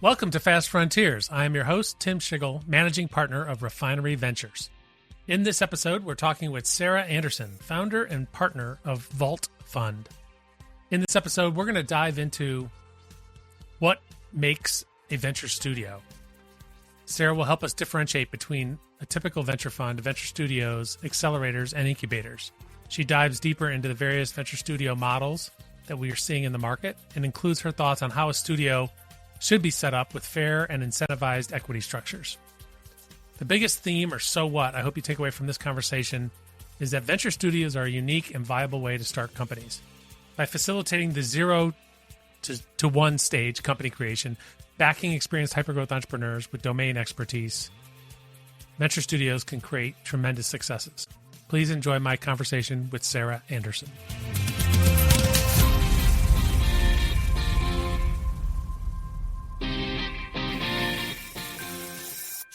Welcome to Fast Frontiers. I am your host, Tim Schigel, Managing Partner of Refinery Ventures. In this episode, we're talking with Sarah Anderson, founder and partner of Vault Fund. In this episode, we're going to dive into what makes a venture studio. Sarah will help us differentiate between a typical venture fund, venture studios, accelerators, and incubators. She dives deeper into the various venture studio models that we are seeing in the market and includes her thoughts on how a studio should be set up with fair and incentivized equity structures. The biggest theme, or so what, I hope you take away from this conversation is that venture studios are a unique and viable way to start companies. By facilitating the 0 to 1 stage company creation, backing experienced hypergrowth entrepreneurs with domain expertise, venture studios can create tremendous successes. Please enjoy my conversation with Sarah Anderson.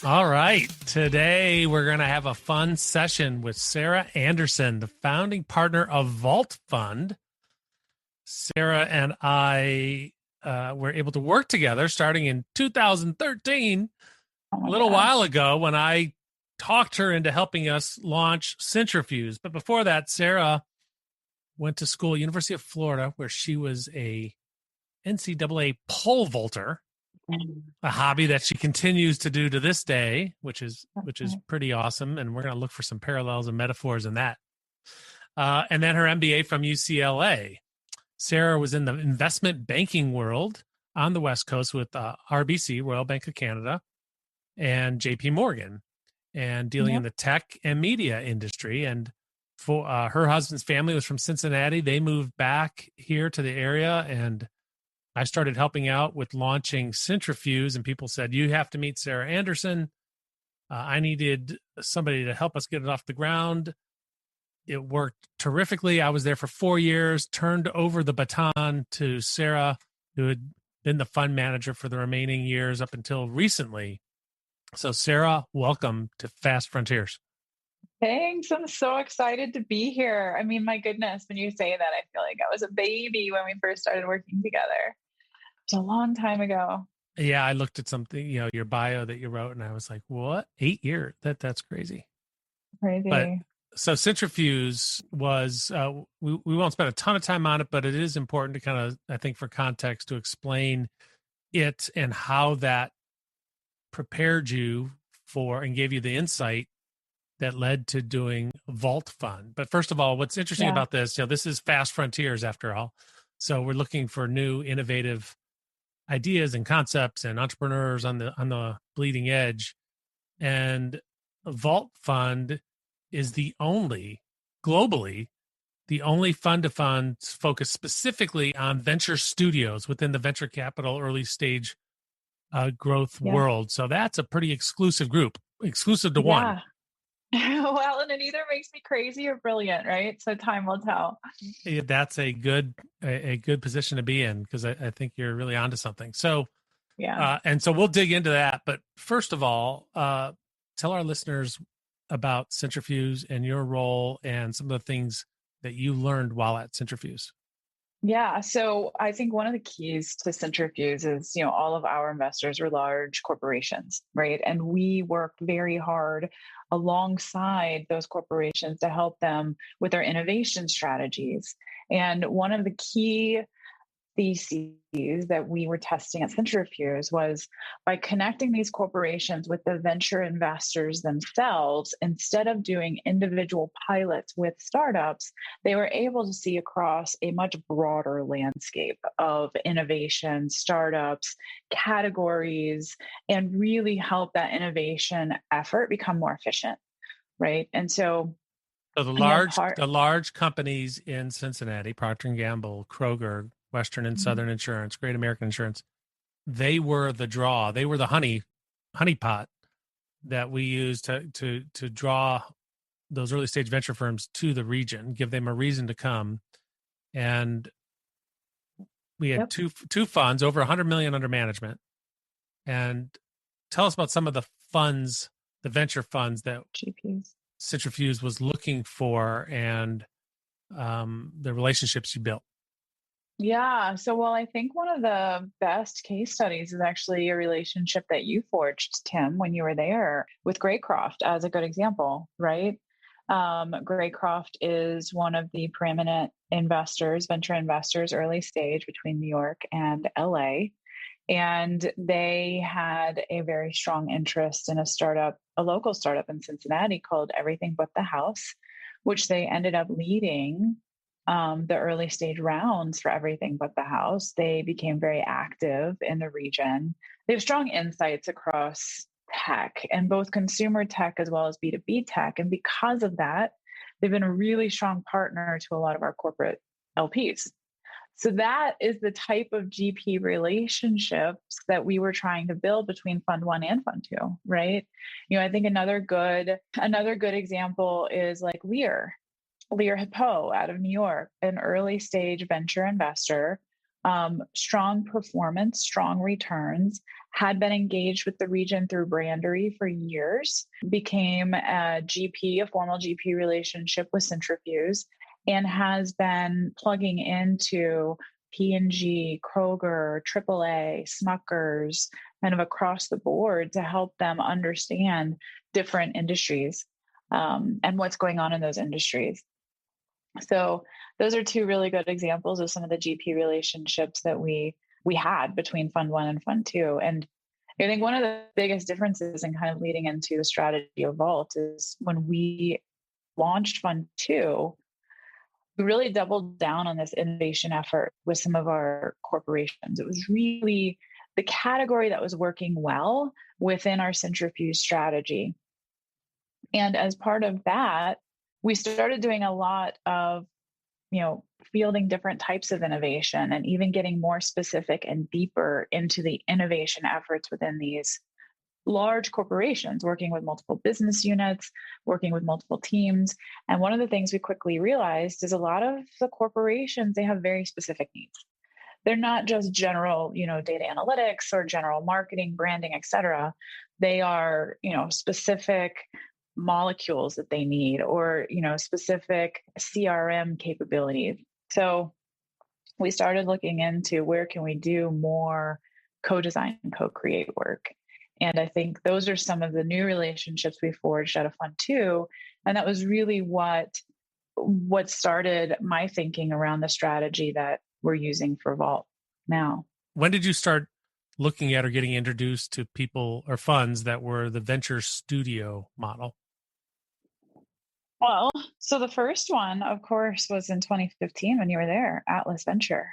All right. Today, we're going to have a fun session with Sarah Anderson, the founding partner of Vault Fund. Sarah and I were able to work together starting in 2013, a little while ago, when I talked her into helping us launch Centrifuge. But before that, Sarah went to school at University of Florida, where she was a NCAA pole vaulter. A hobby that she continues to do to this day, which is pretty awesome. And we're going to look for some parallels and metaphors in that. And then her MBA from UCLA. Sarah was in the investment banking world on the West Coast with RBC, Royal Bank of Canada, and JP Morgan, and dealing in the tech and media industry. And for her husband's family was from Cincinnati. They moved back here to the area, and I started helping out with launching Centrifuge, and people said, you have to meet Sarah Anderson. I needed somebody to help us get it off the ground. It worked terrifically. I was there for 4 years, turned over the baton to Sarah, who had been the fund manager for the remaining years up until recently. So Sarah, welcome to Fast Frontiers. Thanks. I'm so excited to be here. I mean, my goodness, when you say that, I feel like I was a baby when we first started working together. It's a long time ago. Yeah, I looked at something, your bio that you wrote, and I was like, what? 8 years? That's crazy. Crazy. But so Centrifuge was, we won't spend a ton of time on it, but it is important to kind of, I think for context, to explain it and how that prepared you for and gave you the insight that led to doing Vault Fund. But first of all, what's interesting about this, this is Fast Frontiers after all. So we're looking for new, innovative ideas and concepts and entrepreneurs on the bleeding edge. And Vault Fund is globally, the only fund to funds focused specifically on venture studios within the venture capital early stage growth world. So that's a pretty exclusive group, exclusive to one. Well, and it either makes me crazy or brilliant, right? So time will tell. That's a good position to be in, because I think you're really onto something. So, and so we'll dig into that. But first of all, tell our listeners about Centrifuge and your role and some of the things that you learned while at Centrifuge. Yeah. So I think one of the keys to Centrifuge is, all of our investors are large corporations, right? And we work very hard alongside those corporations to help them with their innovation strategies. And one of the key theses that we were testing at Centrifuge was by connecting these corporations with the venture investors themselves, instead of doing individual pilots with startups, they were able to see across a much broader landscape of innovation, startups, categories, and really help that innovation effort become more efficient, right? And so the large companies in Cincinnati, Procter & Gamble, Kroger, Western and Southern Insurance, Great American Insurance, they were the draw. They were the honeypot that we used to draw those early stage venture firms to the region, give them a reason to come. And we had two funds, over 100 million under management. And tell us about some of the funds, the venture funds that Centrifuge was looking for, and the relationships you built. Yeah. So, well, I think one of the best case studies is actually a relationship that you forged, Tim, when you were there with Graycroft as a good example, right? Graycroft is one of the preeminent investors, venture investors, early stage between New York and LA. And they had a very strong interest in a startup, a local startup in Cincinnati called Everything But the House, which they ended up leading the early stage rounds for Everything But the House. They became very active in the region. They have strong insights across tech and both consumer tech as well as B2B tech. And because of that, they've been a really strong partner to a lot of our corporate LPs. So that is the type of GP relationships that we were trying to build between Fund One and Fund Two, right? I think another good example is like Lear Hippo out of New York, an early stage venture investor, strong performance, strong returns, had been engaged with the region through Brandery for years, became a GP, a formal GP relationship with Centrifuge, and has been plugging into P&G, Kroger, AAA, Smuckers, kind of across the board to help them understand different industries and what's going on in those industries. So those are two really good examples of some of the GP relationships that we had between Fund One and Fund Two. And I think one of the biggest differences in kind of leading into the strategy of Vault is when we launched Fund Two, we really doubled down on this innovation effort with some of our corporations. It was really the category that was working well within our centrifuge strategy. And as part of that, we started doing a lot of, fielding different types of innovation and even getting more specific and deeper into the innovation efforts within these large corporations, working with multiple business units, working with multiple teams. And one of the things we quickly realized is a lot of the corporations, they have very specific needs. They're not just general, data analytics or general marketing, branding, et cetera. They are, specific molecules that they need or, specific CRM capabilities. So we started looking into where can we do more co-design and co-create work. And I think those are some of the new relationships we forged out of Fund Two. And that was really what started my thinking around the strategy that we're using for Vault now. When did you start looking at or getting introduced to people or funds that were the venture studio model? Well, so the first one, of course, was in 2015 when you were there, Atlas Venture.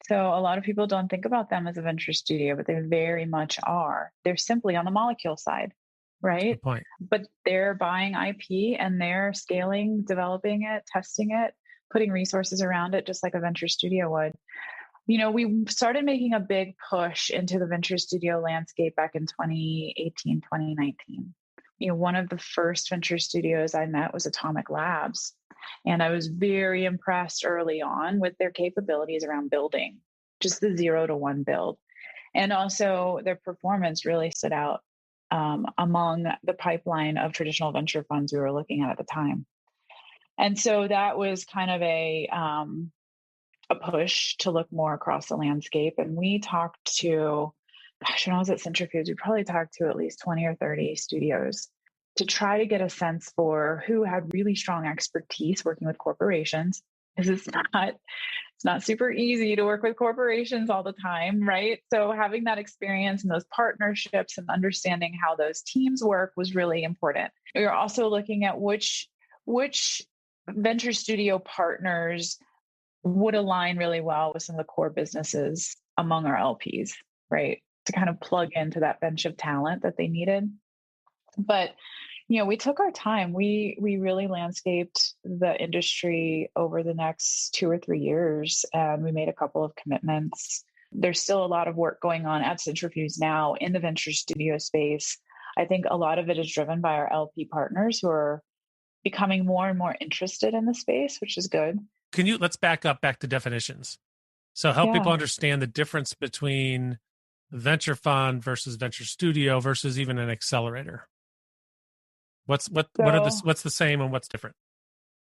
So a lot of people don't think about them as a venture studio, but they very much are. They're simply on the molecule side, right? Good point. But they're buying IP and they're scaling, developing it, testing it, putting resources around it, just like a venture studio would. We started making a big push into the venture studio landscape back in 2018, 2019. One of the first venture studios I met was Atomic Labs. And I was very impressed early on with their capabilities around building, just the 0 to 1 build. And also their performance really stood out among the pipeline of traditional venture funds we were looking at the time. And so that was kind of a push to look more across the landscape. And we talked to, when I was at Centrifuge, we probably talked to at least 20 or 30 studios to try to get a sense for who had really strong expertise working with corporations. Because it's not super easy to work with corporations all the time, right? So having that experience and those partnerships and understanding how those teams work was really important. We were also looking at which venture studio partners would align really well with some of the core businesses among our LPs, right? To kind of plug into that bench of talent that they needed. But, we took our time. We really landscaped the industry over the next 2 or 3 years, and we made a couple of commitments. There's still a lot of work going on at Centrifuge now in the venture studio space. I think a lot of it is driven by our LP partners who are becoming more and more interested in the space, which is good. Let's back to definitions. So help people understand the difference between venture fund versus venture studio versus even an accelerator. What's the same and what's different?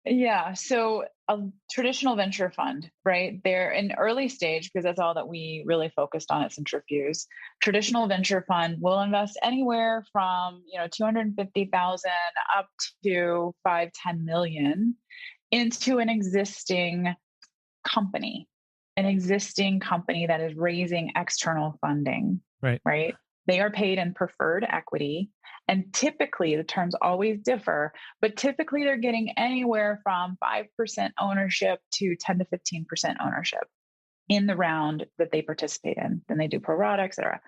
Yeah. So a traditional venture fund, right? They're in early stage because that's all that we really focused on at Centrifuge. Traditional venture fund will invest anywhere from, 250,000 up to 5-10 million into company, an existing company that is raising external funding, Right. right? They are paid in preferred equity. And typically, the terms always differ, but typically they're getting anywhere from 5% ownership to 10 to 15% ownership in the round that they participate in. Then they do pro rata, et cetera.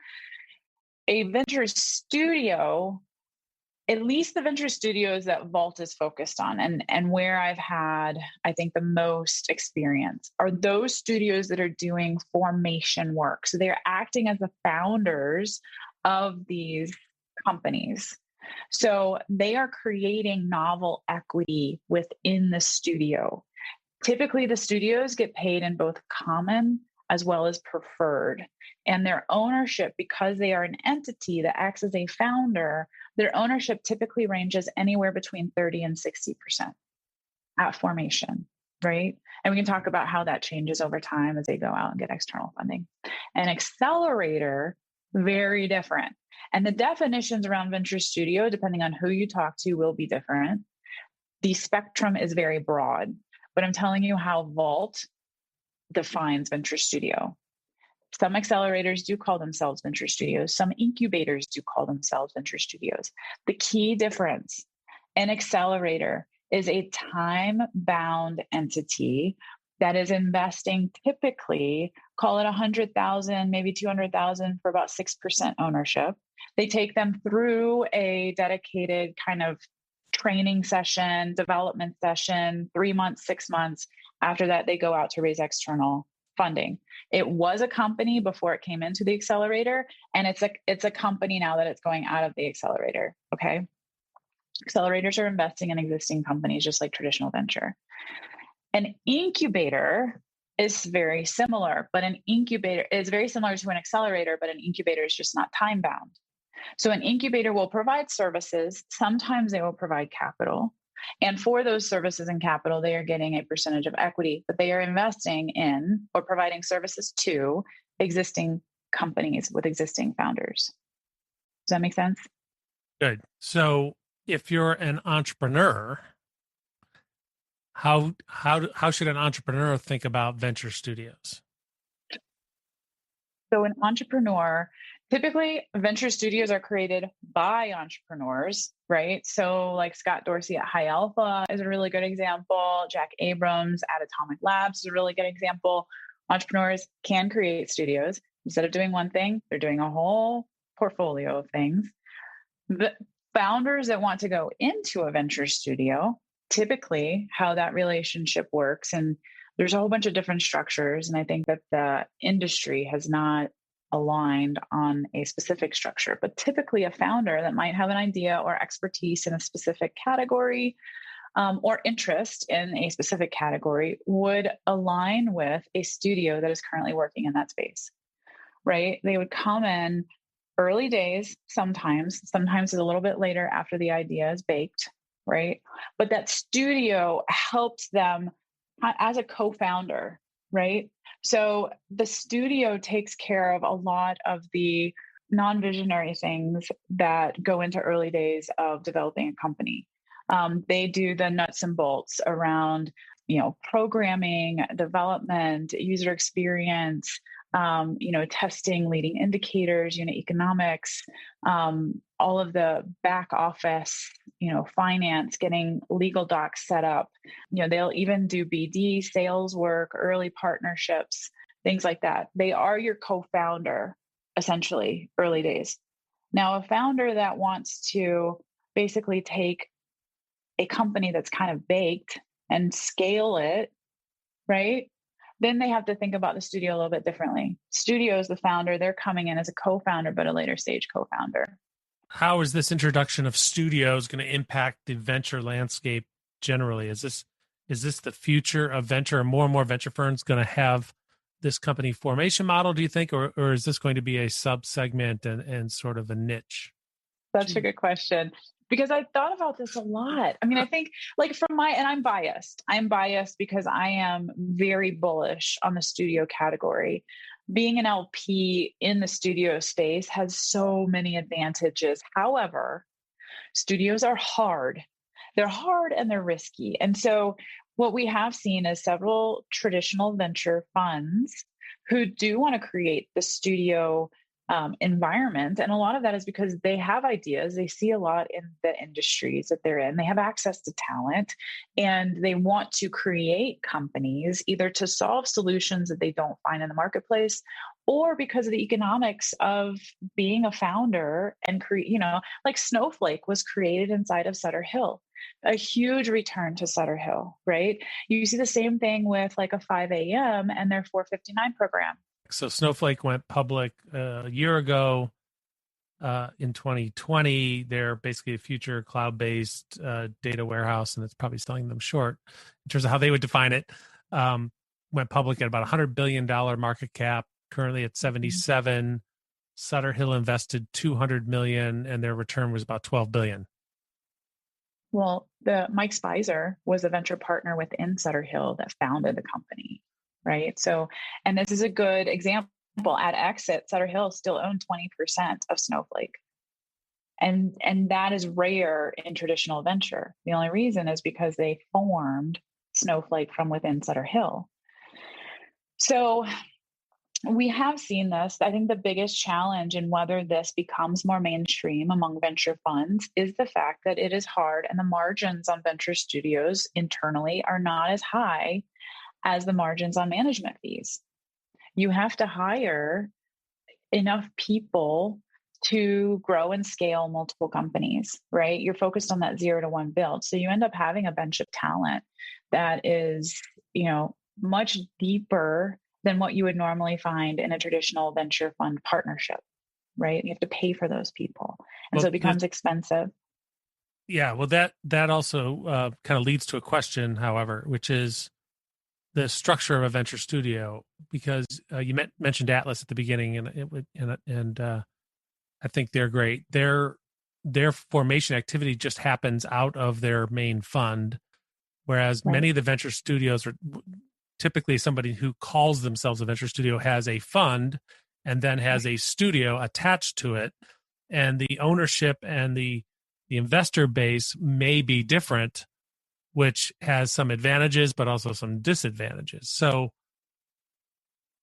A venture studio, at least the venture studios that Vault is focused on and where I've had, I think, the most experience are those studios that are doing formation work. So they're acting as the founders of these companies. So they are creating novel equity within the studio. Typically, the studios get paid in both common as well as preferred. And their ownership, because they are an entity that acts as a founder, their ownership typically ranges anywhere between 30 and 60% at formation, right? And we can talk about how that changes over time as they go out and get external funding. An accelerator, very different. And the definitions around venture studio, depending on who you talk to, will be different. The spectrum is very broad, but I'm telling you how Vault defines venture studio. Some accelerators do call themselves venture studios. Some incubators do call themselves venture studios. The key difference, an accelerator is a time-bound entity that is investing typically, call it 100,000, maybe 200,000 for about 6% ownership. They take them through a dedicated kind of training session, development session, 3 months, 6 months. After that, they go out to raise external funding. It was a company before it came into the accelerator, and it's a company now that it's going out of the accelerator. Okay. Accelerators are investing in existing companies just like traditional venture. An incubator is very similar, but an incubator is very similar to an accelerator, but an incubator is just not time bound. So an incubator will provide services. Sometimes they will provide capital. And for those services and capital, they are getting a percentage of equity, but they are investing in or providing services to existing companies with existing founders. Does that make sense? Good. So if you're an entrepreneur, how should an entrepreneur think about venture studios? So an entrepreneur, typically venture studios are created by entrepreneurs, right? So like Scott Dorsey at High Alpha is a really good example. Jack Abrams at Atomic Labs is a really good example. Entrepreneurs can create studios. Instead of doing one thing, they're doing a whole portfolio of things. The founders that want to go into a venture studio, typically how that relationship works, and there's a whole bunch of different structures. And I think that the industry has not aligned on a specific structure, but typically a founder that might have an idea or expertise in a specific category or interest in a specific category would align with a studio that is currently working in that space, right? They would come in early days, sometimes it's a little bit later after the idea is baked, right? But that studio helps them as a co-founder, right? So the studio takes care of a lot of the non-visionary things that go into early days of developing a company. They do the nuts and bolts around, programming, development, user experience, testing, leading indicators, unit economics, all of the back office, finance, getting legal docs set up. They'll even do BD, sales work, early partnerships, things like that. They are your co-founder, essentially, early days. Now, a founder that wants to basically take a company that's kind of baked and scale it, right? Then they have to think about the studio a little bit differently. Studio is the founder, they're coming in as a co-founder, but a later stage co-founder. How is this introduction of studios going to impact the venture landscape generally? Is this the future of venture? Are more and more venture firms going to have this company formation model, do you think, or is this going to be a sub-segment and sort of a niche? That's a good question. because I thought about this a lot. I mean, I think like and I'm biased because I am very bullish on the studio category. Being an LP in the studio space has so many advantages. However, studios are hard. They're hard and they're risky. And so what we have seen is several traditional venture funds who do want to create the studio environment. And a lot of that is because they have ideas. They see a lot in the industries that they're in. They have access to talent and they want to create companies either to solve solutions that they don't find in the marketplace or because of the economics of being a founder and like Snowflake was created inside of Sutter Hill, a huge return to Sutter Hill, right? You see the same thing with like a 5 a.m. and their 459 program. So Snowflake went public a year ago in 2020. They're basically a future cloud-based data warehouse, and it's probably selling them short in terms of how they would define it. Went public at about $100 billion market cap, currently at 77. Sutter Hill invested $200 million, and their return was about $12 billion. Well, the Mike Spicer was a venture partner within Sutter Hill that founded the company, right? So, and this is a good example. At exit, Sutter Hill still owned 20% of Snowflake. And that is rare in traditional venture. The only reason is because they formed Snowflake from within Sutter Hill. So we have seen this. I think the biggest challenge in whether this becomes more mainstream among venture funds is the fact that it is hard and the margins on venture studios internally are not as high as the margins on management fees. You have to hire enough people to grow and scale multiple companies, right? You're focused on that 0 to 1 build. So you end up having a bench of talent that is, much deeper than what you would normally find in a traditional venture fund partnership, right? You have to pay for those people. And so it becomes expensive. Yeah. Well, that also kind of leads to a question, however, which is the structure of a venture studio, because you mentioned Atlas at the beginning, and I think they're great. Their formation activity just happens out of their main fund, whereas many of the venture studios are typically somebody who calls themselves a venture studio has a fund and then has a studio attached to it, and the ownership and the investor base may be different, which has some advantages but also some disadvantages. So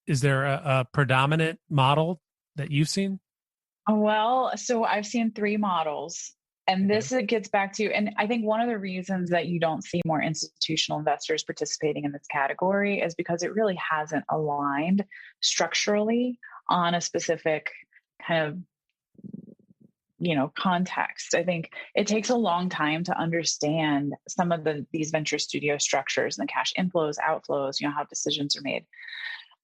is there a predominant model that you've seen? Well, so I've seen 3 models. And this gets back to, and I think one of the reasons that you don't see more institutional investors participating in this category is because it really hasn't aligned structurally on a specific kind of, context. I think it takes a long time to understand some of these venture studio structures and the cash inflows, outflows, how decisions are made.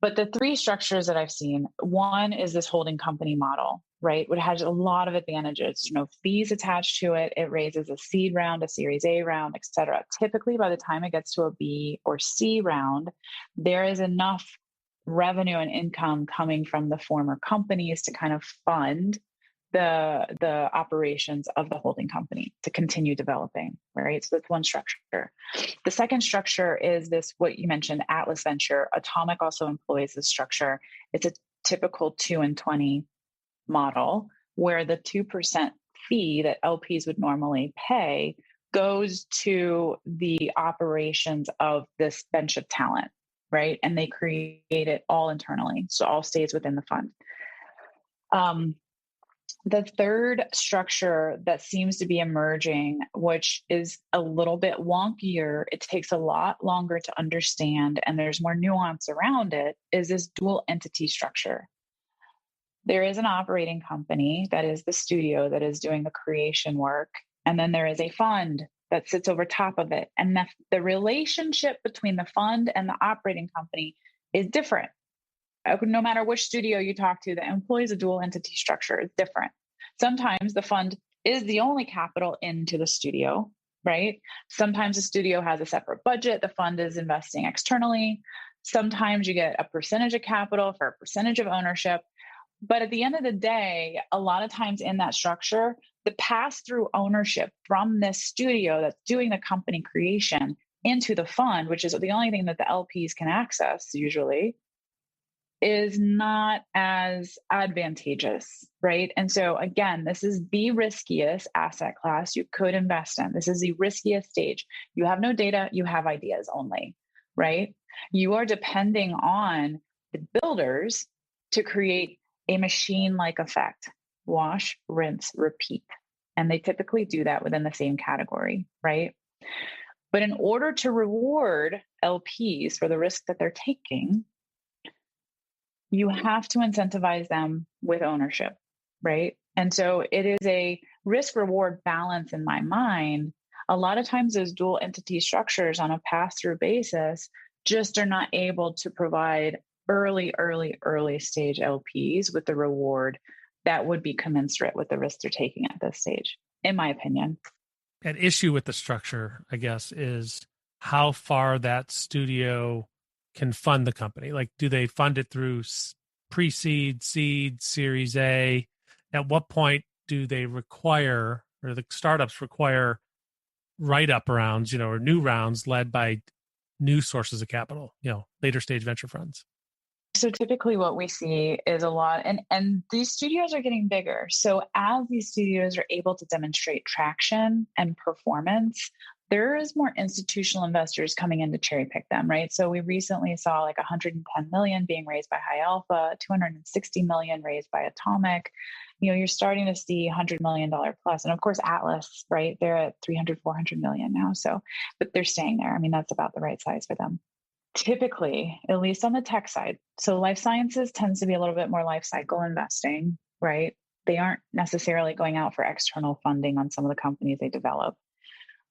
But the 3 structures that I've seen, one is this holding company model, right? Which has a lot of advantages, fees attached to it. It raises a seed round, a series A round, et cetera. Typically, by the time it gets to a B or C round, there is enough revenue and income coming from the former companies to kind of fund the operations of the holding company to continue developing, right? So that's one structure. The second structure is this, what you mentioned, Atlas Venture. Atomic also employs this structure. It's a typical 2 and 20 model where the 2% fee that LPs would normally pay goes to the operations of this bench of talent, right? And they create it all internally. So all stays within the fund. The third structure that seems to be emerging, which is a little bit wonkier, it takes a lot longer to understand, and there's more nuance around it, is this dual entity structure. There is an operating company that is the studio that is doing the creation work, and then there is a fund that sits over top of it. And the relationship between the fund and the operating company is different. No matter which studio you talk to, that employs a dual entity structure is different. Sometimes the fund is the only capital into the studio, right? Sometimes the studio has a separate budget. The fund is investing externally. Sometimes you get a percentage of capital for a percentage of ownership. But at the end of the day, a lot of times in that structure, the pass through ownership from this studio that's doing the company creation into the fund, which is the only thing that the LPs can access usually, is not as advantageous, right? And so again, this is the riskiest asset class you could invest in. This is the riskiest stage. You have no data, you have ideas only, right? You are depending on the builders to create a machine-like effect. Wash, rinse, repeat. And they typically do that within the same category, right? But in order to reward LPs for the risk that they're taking, you have to incentivize them with ownership, right? And so it is a risk reward balance in my mind. A lot of times those dual entity structures on a pass-through basis just are not able to provide early stage LPs with the reward that would be commensurate with the risk they're taking at this stage, in my opinion. An issue with the structure, I guess, is how far that studio can fund the company. Like, do they fund it through pre-seed, seed, Series A? At what point do they require, or the startups require, write-up rounds, or new rounds led by new sources of capital, later stage venture funds? So typically what we see is a lot, and these studios are getting bigger. So as these studios are able to demonstrate traction and performance, there is more institutional investors coming in to cherry pick them, right? So we recently saw like 110 million being raised by High Alpha, 260 million raised by Atomic. You're starting to see $100 million plus. And of course, Atlas, right? They're at 300, 400 million now. So, but they're staying there. I mean, that's about the right size for them. Typically, at least on the tech side. So life sciences tends to be a little bit more life cycle investing, right? They aren't necessarily going out for external funding on some of the companies they develop.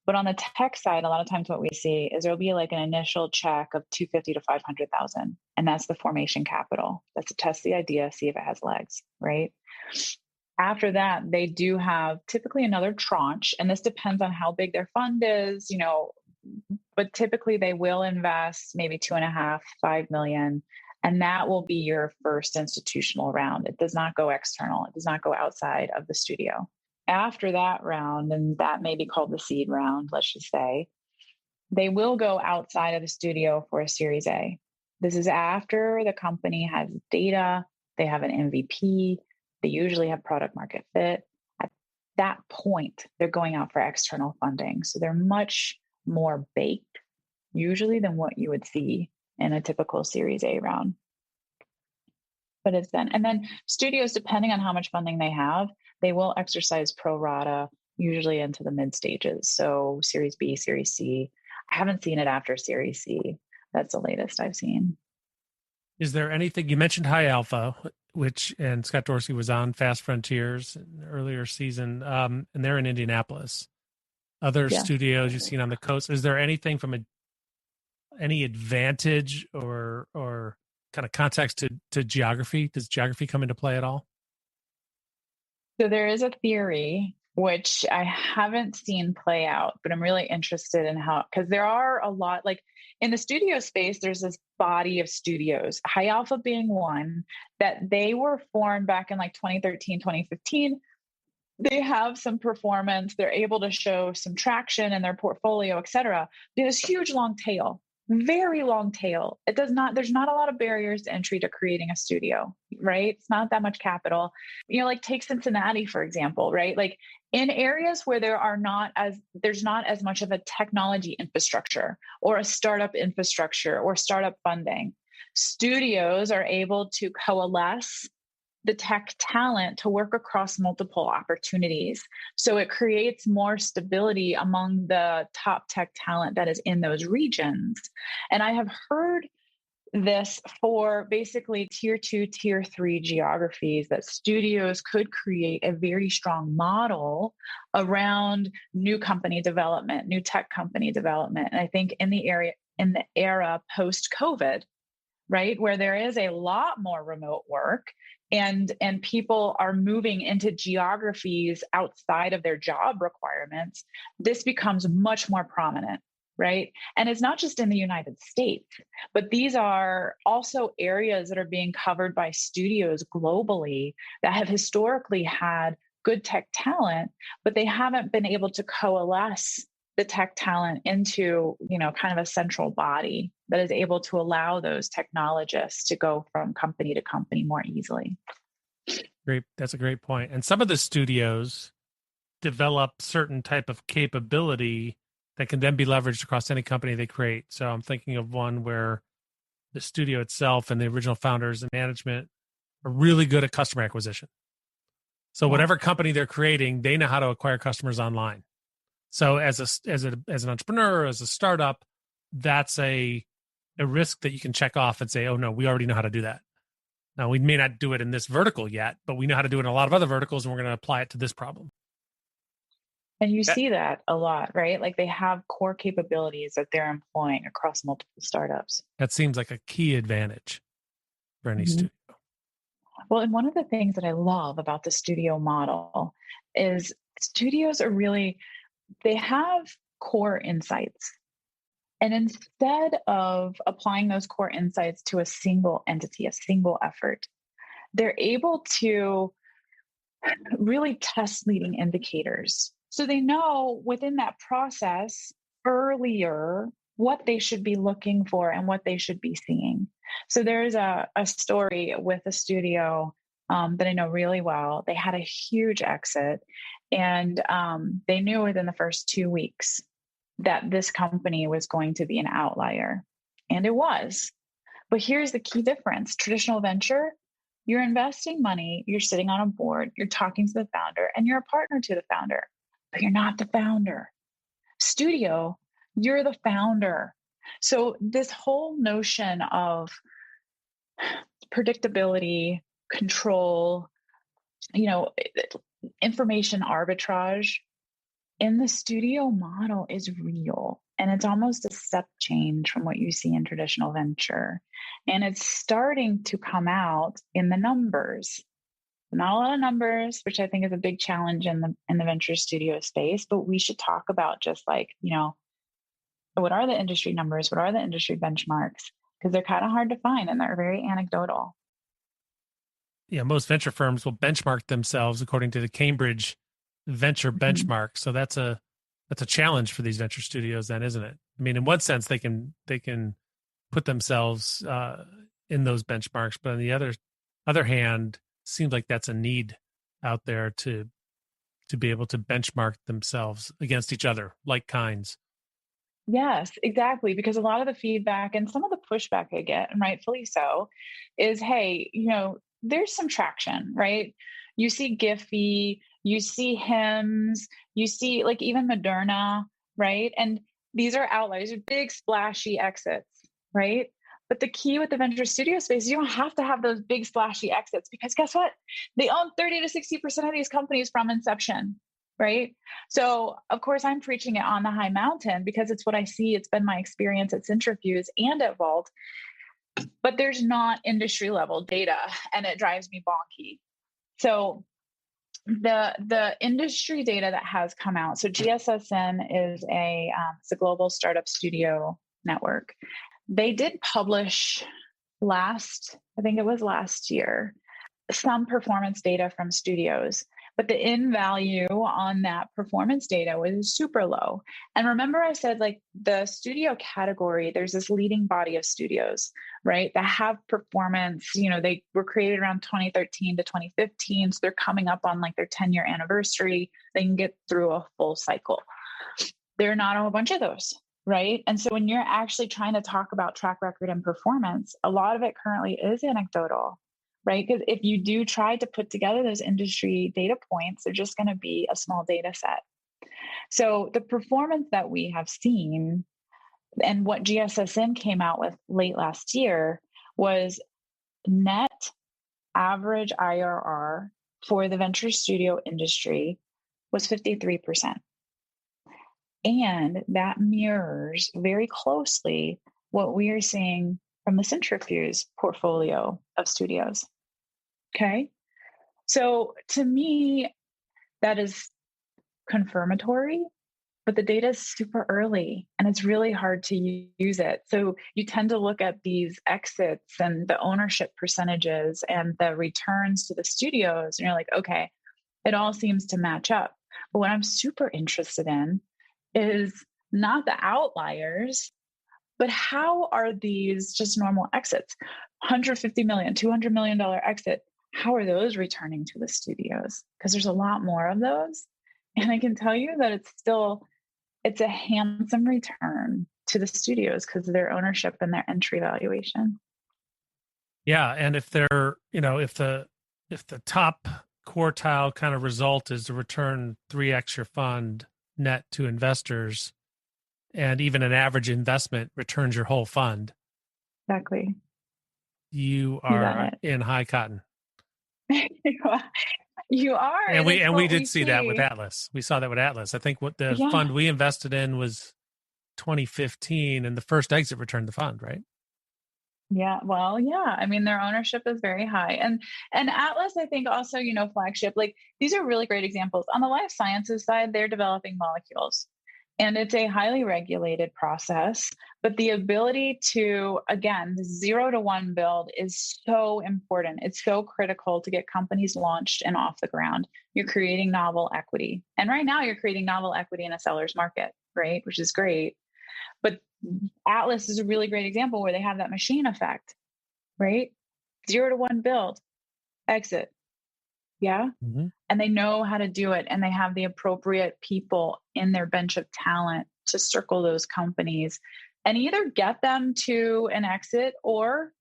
But on the tech side, a lot of times what we see is there'll be like an initial check of 250 to 500,000, and that's the formation capital. That's to test the idea, see if it has legs, right? After that, they do have typically another tranche, and this depends on how big their fund is, but typically they will invest maybe 2.5, 5 million, and that will be your first institutional round. It does not go external. It does not go outside of the studio. After that round, and that may be called the seed round, let's just say, they will go outside of the studio for a Series A. This is after the company has data, they have an MVP, they usually have product market fit. At that point, they're going out for external funding. So they're much more baked, usually, than what you would see in a typical Series A round. But it's then, and then studios, depending on how much funding they have, they will exercise pro rata, usually into the mid stages. So Series B, Series C. I haven't seen it after Series C. That's the latest I've seen. Is there anything, you mentioned High Alpha, and Scott Dorsey was on Fast Frontiers in earlier season, and they're in Indianapolis. Other studios you've seen on the coast, is there anything from any advantage or kind of context to geography? Does geography come into play at all? So there is a theory, which I haven't seen play out, but I'm really interested in how, because there are a lot, like in the studio space, there's this body of studios, High Alpha being one, that they were formed back in like 2013, 2015. They have some performance, they're able to show some traction in their portfolio, et cetera. There's huge long tail, very long tail. There's not a lot of barriers to entry to creating a studio, right? It's not that much capital. Like take Cincinnati, for example, right? Like in areas where there's not as much of a technology infrastructure or a startup infrastructure or startup funding, studios are able to coalesce the tech talent to work across multiple opportunities. So it creates more stability among the top tech talent that is in those regions. And I have heard this for basically tier 2, tier 3 geographies, that studios could create a very strong model around new company development, new tech company development. And I think in the era post-COVID, right, where there is a lot more remote work, and people are moving into geographies outside of their job requirements, this becomes much more prominent, right? And it's not just in the United States, but these are also areas that are being covered by studios globally that have historically had good tech talent, but they haven't been able to coalesce the tech talent into, kind of a central body that is able to allow those technologists to go from company to company more easily. Great. That's a great point. And some of the studios develop certain type of capability that can then be leveraged across any company they create. So I'm thinking of one where the studio itself and the original founders and management are really good at customer acquisition. So whatever company they're creating, they know how to acquire customers online. So as an entrepreneur, as a startup, that's a risk that you can check off and say, oh no, we already know how to do that. Now we may not do it in this vertical yet, but we know how to do it in a lot of other verticals, and we're going to apply it to this problem. And you see that a lot, right? Like they have core capabilities that they're employing across multiple startups. That seems like a key advantage for any studio. Well, and one of the things that I love about the studio model is studios are really, they have core insights. And instead of applying those core insights to a single entity, a single effort, they're able to really test leading indicators. So they know within that process earlier what they should be looking for and what they should be seeing. So there's a story with a studio that I know really well. They had a huge exit, and they knew within the first 2 weeks that this company was going to be an outlier. And it was. But here's the key difference. Traditional venture, you're investing money, you're sitting on a board, you're talking to the founder, and you're a partner to the founder, but you're not the founder. Studio, you're the founder. So this whole notion of predictability, control, information arbitrage in the studio model is real. And it's almost a step change from what you see in traditional venture. And it's starting to come out in the numbers. Not a lot of numbers, which I think is a big challenge in the venture studio space, but we should talk about just like, what are the industry numbers? What are the industry benchmarks? Because they're kind of hard to find and they're very anecdotal. Yeah, most venture firms will benchmark themselves according to the Cambridge Venture Benchmark. So that's a challenge for these venture studios, then, isn't it? I mean, in one sense, they can put themselves in those benchmarks, but on the other hand, seems like that's a need out there to be able to benchmark themselves against each other, like kinds. Yes, exactly. Because a lot of the feedback and some of the pushback I get, and rightfully so, is, hey, there's some traction, right? You see Giphy, you see Hims, you see like even Moderna, right? And these are outliers, big splashy exits, right? But the key with the venture studio space is you don't have to have those big splashy exits, because guess what? They own 30 to 60% of these companies from inception, right? So of course I'm preaching it on the high mountain because it's what I see. It's been my experience at Centrifuge and at Vault, but there's not industry level data, and it drives me bonky. So the industry data that has come out. So GSSN is it's a global startup studio network. They did publish I think it was last year, some performance data from studios, but the in value on that performance data was super low. And remember I said, like, the studio category, there's this leading body of studios, right, that have performance, they were created around 2013 to 2015. So they're coming up on like their 10-year anniversary. They can get through a full cycle. There are not a whole bunch of those, right? And so when you're actually trying to talk about track record and performance, a lot of it currently is anecdotal, right? Because if you do try to put together those industry data points, they're just going to be a small data set. So the performance that we have seen and what GSSN came out with late last year was net average IRR for the venture studio industry was 53%. And that mirrors very closely what we are seeing from the Centrifuge portfolio of studios. Okay. So to me, that is confirmatory but the data is super early and it's really hard to use it. So you tend to look at these exits and the ownership percentages and the returns to the studios, and you're like, okay, it all seems to match up. But what I'm super interested in is not the outliers, but how are these just normal exits? $150 million, $200 million exit. How are those returning to the studios? Because there's a lot more of those. And I can tell you that it's a handsome return to the studios because of their ownership and their entry valuation. Yeah. And if they're, if the top quartile kind of result is to return 3x your fund net to investors, and even an average investment returns your whole fund, Exactly. you You got are it. in high cotton. You are. And It's we what we did see that with see. Atlas. We saw that with Atlas. I think what the Yeah. fund we invested in was 2015, and the first exit returned the fund, right? Yeah, well, yeah. I mean, their ownership is very high. And Atlas, I think also, flagship, like these are really great examples. On the life sciences side, they're developing molecules. And it's a highly regulated process, but the ability to, again, the 0 to 1 build is so important. It's so critical to get companies launched and off the ground. You're creating novel equity. And right now you're creating novel equity in a seller's market, right? Which is great. But Atlas is a really great example where they have that machine effect, right? 0 to 1 build, exit. Yeah. Mm-hmm. And they know how to do it. And they have the appropriate people in their bench of talent to circle those companies and either get them to an exit or,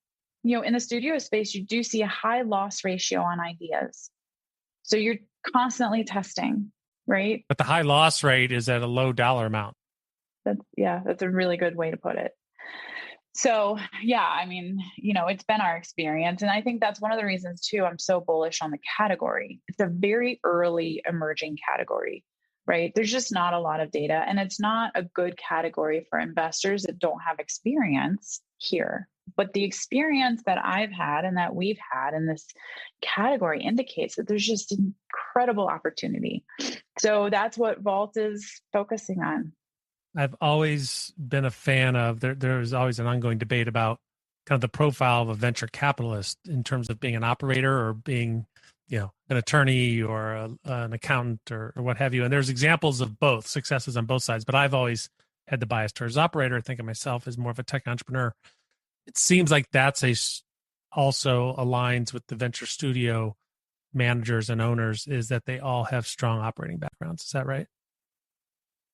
in the studio space, you do see a high loss ratio on ideas. So you're constantly testing, right? But the high loss rate is at a low dollar amount. That's a really good way to put it. So, yeah, I mean, it's been our experience. And I think that's one of the reasons, too, I'm so bullish on the category. It's a very early emerging category, right? There's just not a lot of data. And it's not a good category for investors that don't have experience here. But the experience that I've had and that we've had in this category indicates that there's just incredible opportunity. So that's what Vault is focusing on. I've always been a fan of there's always an ongoing debate about kind of the profile of a venture capitalist in terms of being an operator or being, an attorney or an accountant or what have you. And there's examples of both successes on both sides, but I've always had the bias towards operator. I think of myself as more of a tech entrepreneur. It seems like that's also aligns with the venture studio managers and owners, is that they all have strong operating backgrounds. Is that right?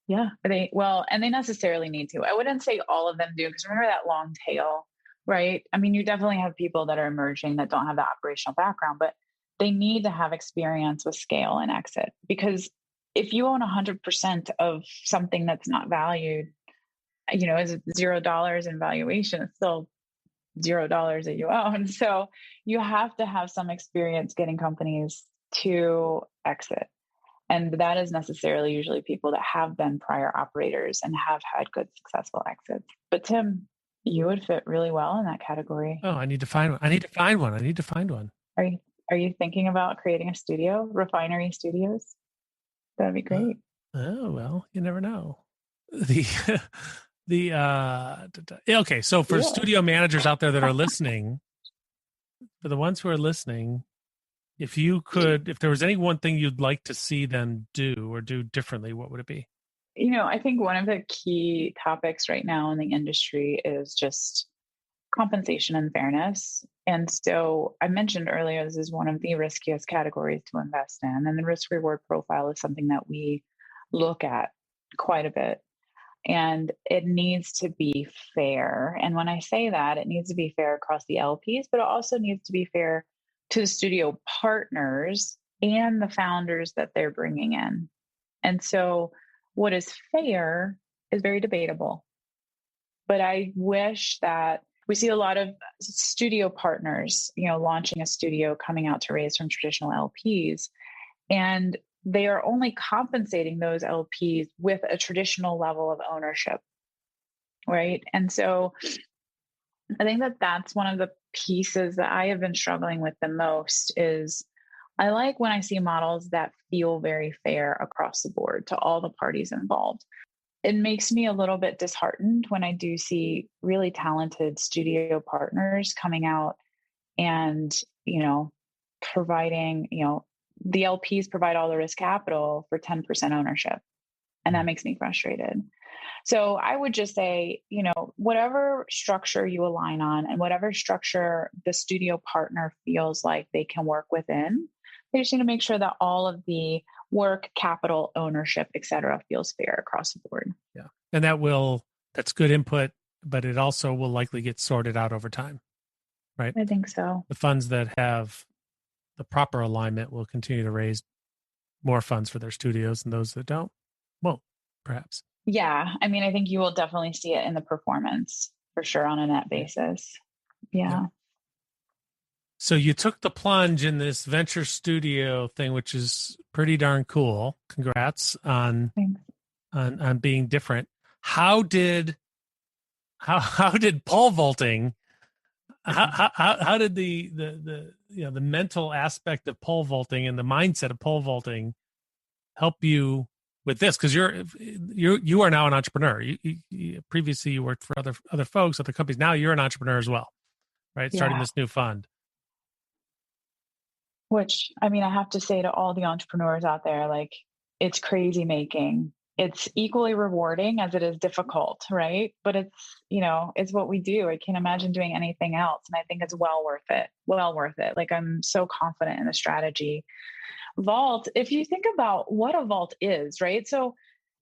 Yeah, and they necessarily need to. I wouldn't say all of them do, because remember that long tail, right? I mean, you definitely have people that are emerging that don't have the operational background, but they need to have experience with scale and exit. Because if you own 100% of something that's not valued, is $0 in valuation, it's still $0 that you own. So you have to have some experience getting companies to exit. And that is necessarily usually people that have been prior operators and have had good, successful exits. But Tim, you would fit really well in that category. Oh, I need to find one. I need to find one. I need to find one. Are you thinking about creating a studio, Refinery Studios? That'd be great. Oh, well, you never know. The okay, so for studio managers out there that are listening, for the ones who are listening, if there was any one thing you'd like to see them do or do differently, what would it be? I think one of the key topics right now in the industry is just compensation and fairness. And so I mentioned earlier, this is one of the riskiest categories to invest in. And the risk reward profile is something that we look at quite a bit. And it needs to be fair. And when I say that, it needs to be fair across the LPs, but it also needs to be fair to the studio partners and the founders that they're bringing in. And so what is fair is very debatable. But I wish that we see a lot of studio partners, launching a studio, coming out to raise from traditional LPs. And they are only compensating those LPs with a traditional level of ownership, right? And so I think that that's one of the pieces that I have been struggling with the most is I like when I see models that feel very fair across the board to all the parties involved. It makes me a little bit disheartened when I do see really talented studio partners coming out and, providing, the LPs provide all the risk capital for 10% ownership. And that makes me frustrated. So I would just say, whatever structure you align on and whatever structure the studio partner feels like they can work within, they just need to make sure that all of the work, capital, ownership, et cetera, feels fair across the board. Yeah. And that's good input, but it also will likely get sorted out over time, right? I think so. The funds that have the proper alignment will continue to raise more funds for their studios, and those that don't won't, perhaps. Yeah. I mean, I think you will definitely see it in the performance for sure on a net basis. Yeah. So you took the plunge in this venture studio thing, which is pretty darn cool. Congrats on being different. How did pole vaulting? How did the mental aspect of pole vaulting and the mindset of pole vaulting help you with this? Because you are now an entrepreneur. Previously you worked for other folks, other companies. Now you're an entrepreneur as well, right? Yeah. Starting this new fund. Which, I mean, I have to say to all the entrepreneurs out there, like, it's crazy making. It's equally rewarding as it is difficult, right? But it's what we do. I can't imagine doing anything else. And I think it's well worth it. Well worth it. Like, I'm so confident in the strategy. Vault, if you think about what a vault is, right? So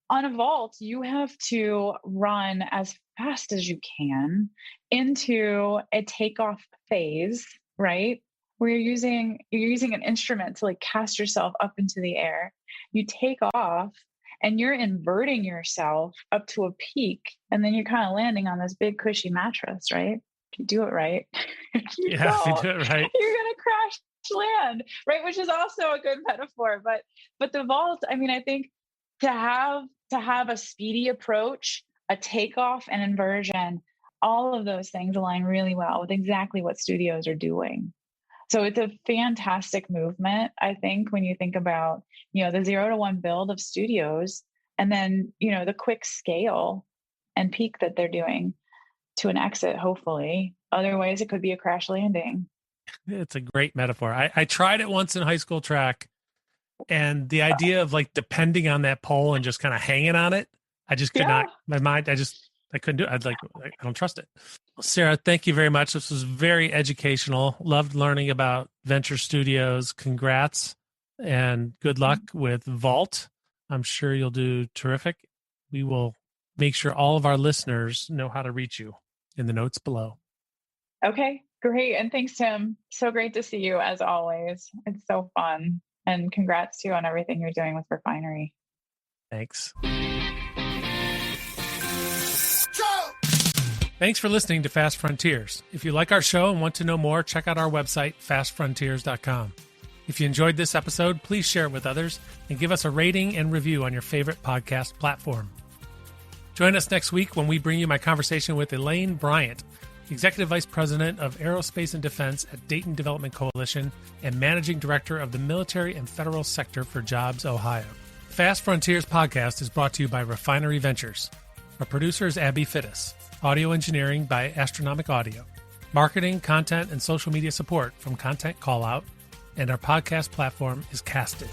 on a vault, you have to run as fast as you can into a takeoff phase, right? Where you're using an instrument to like cast yourself up into the air. You take off and you're inverting yourself up to a peak, and then you're kind of landing on this big cushy mattress, right? If you do it right, if you do it right, you're gonna crash land, right? Which is also a good metaphor. But the vault, I mean, I think to have a speedy approach, a takeoff and inversion, all of those things align really well with exactly what studios are doing. So it's a fantastic movement, I think, when you think about, the 0 to 1 build of studios, and then, the quick scale and peak that they're doing to an exit, hopefully. Otherwise, it could be a crash landing. It's a great metaphor. I tried it once in high school track, and the idea of like depending on that pole and just kind of hanging on it, I just could not, my mind, I couldn't do it. I don't trust it. Well, Sarah, thank you very much. This was very educational. Loved learning about venture studios. Congrats and good luck with Vault. I'm sure you'll do terrific. We will make sure all of our listeners know how to reach you in the notes below. Okay, great. And thanks, Tim. So great to see you as always. It's so fun. And congrats too on everything you're doing with Refinery. Thanks. Thanks for listening to Fast Frontiers. If you like our show and want to know more, check out our website, fastfrontiers.com. If you enjoyed this episode, please share it with others and give us a rating and review on your favorite podcast platform. Join us next week when we bring you my conversation with Elaine Bryant, Executive Vice President of Aerospace and Defense at Dayton Development Coalition and Managing Director of the Military and Federal Sector for Jobs Ohio. Fast Frontiers podcast is brought to you by Refinery Ventures. Our producer is Abby Fittis. Audio engineering by Astronomic Audio. Marketing, content, and social media support from Content Callout. And our podcast platform is Casted.